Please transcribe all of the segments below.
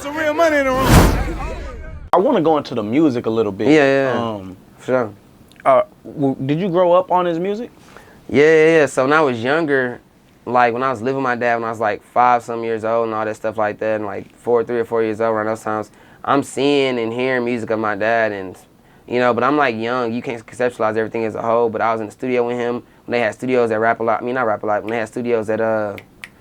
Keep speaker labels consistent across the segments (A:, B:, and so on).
A: it's a real money in the room. I want to go into the music a little bit.
B: Yeah. For
A: sure. Did you grow up on his music?
B: Yeah. So when I was younger, like when I was living with my dad when I was like 5-some years old and all that stuff like that, and like 3 or 4 years old around those times, I'm seeing and hearing music of my dad, and you know, but I'm like young, you can't conceptualize everything as a whole, but I was in the studio with him when they had studios at not Rap A Lot, when they had studios at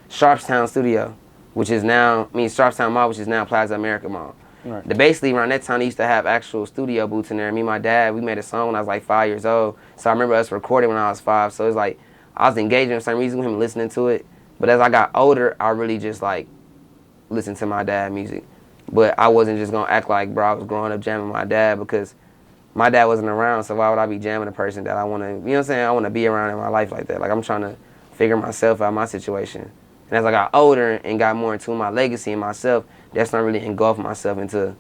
B: Sharpstown Studio, which is now, Sharpstown Mall, which is now Plaza America Mall.
A: Right.
B: Basically around that time they used to have actual studio booths in there. Me and my dad, we made a song when I was like 5 years old, so I remember us recording when I was 5, so it's like, I was engaging in some reason with him, listening to it, but as I got older, I really just like listened to my dad music. But I wasn't just gonna act like, bro, I was growing up jamming my dad, because my dad wasn't around, so why would I be jamming a person that I wanna, you know what I'm saying, I wanna be around in my life like that. Like, I'm trying to figure myself out, my situation. And as I got older and got more into my legacy and myself, that's not really engulfed myself into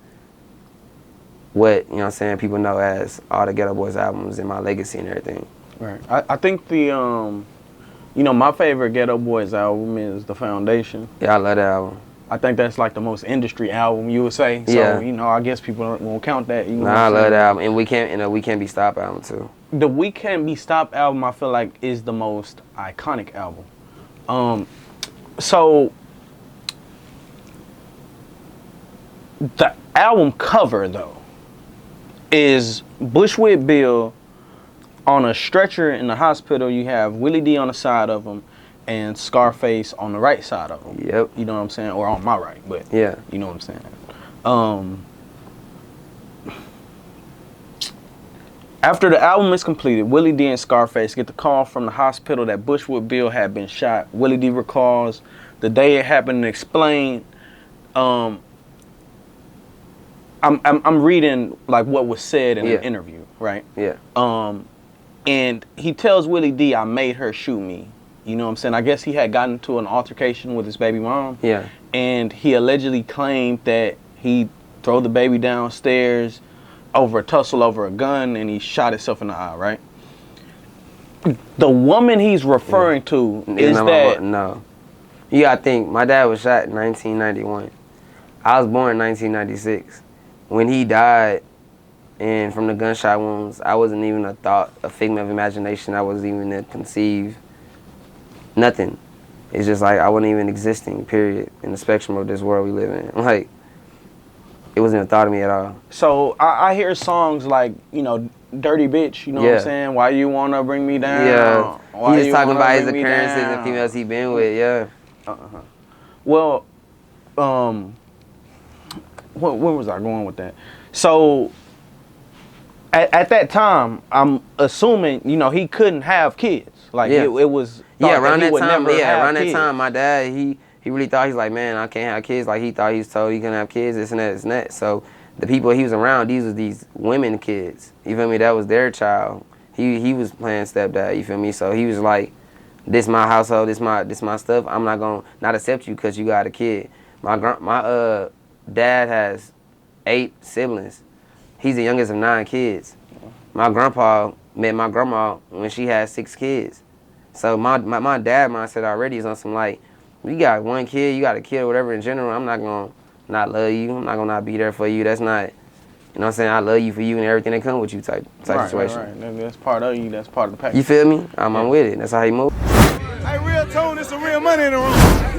B: what, you know what I'm saying, people know as all the Ghetto Boys albums and my legacy and everything.
A: Right. I think the, you know, my favorite Ghetto Boys album is The Foundation.
B: Yeah, I love that album.
A: I think that's like the most industry album, you would say. So,
B: Yeah.
A: you know, I guess people won't count that. You know
B: I love that album. And We Can't Be Stopped album, too.
A: The We Can't Be Stopped album, I feel like, is the most iconic album. So, the album cover, though, is Bushwick Bill on a stretcher in the hospital. You have Willie D on the side of him and Scarface on the right side of him.
B: Yep.
A: You know what I'm saying? Or on my right, but
B: yeah,
A: you know what I'm saying. After the album is completed, Willie D and Scarface get the call from the hospital that Bushwick Bill had been shot. Willie D recalls the day it happened and explained. I'm reading like what was said in an interview, right?
B: Yeah.
A: And he tells Willie D, I made her shoot me. You know what I'm saying? I guess he had gotten into an altercation with his baby mom.
B: Yeah. And
A: he allegedly claimed that he threw the baby downstairs over a tussle over a gun, and he shot himself in the eye, right? The woman he's referring to is that...
B: No. Yeah, I think my dad was shot in 1991. I was born in 1996. When he died, and from the gunshot wounds, I wasn't even a figment of imagination. I wasn't even to conceive nothing. It's just like I wasn't even existing, period, in the spectrum of this world we live in. Like, it wasn't even thought of me at all.
A: So I hear songs like, you know, Dirty Bitch, you know what I'm saying? Why you wanna bring me down?
B: Yeah.
A: Why
B: He's talking about his occurrences and females he been with, yeah.
A: Well, where was I going with that? So, at that time, I'm assuming, you know, he couldn't have kids. Like, it was...
B: around that time, my dad, he really thought, he's like, man, I can't have kids. Like, he thought he was told he couldn't have kids, this and that, this and that. So, the people he was around, these was these women kids. You feel me? That was their child. He was playing stepdad, you feel me? So, he was like, this my household, this my stuff. I'm not gonna not accept you because you got a kid. My dad has 8 siblings. He's the youngest of 9 kids. My grandpa met my grandma when she had 6 kids. So my dad mindset already is on some like, you got 1 kid, you got a kid or whatever in general, I'm not gonna not love you. I'm not gonna not be there for you. That's not, you know what I'm saying? I love you for you and everything that comes with you type situation.
A: Right. That's part of you. That's part of the package.
B: You feel me? I'm with it. That's how he moves.
A: Hey, real tone, it's some real money in the room.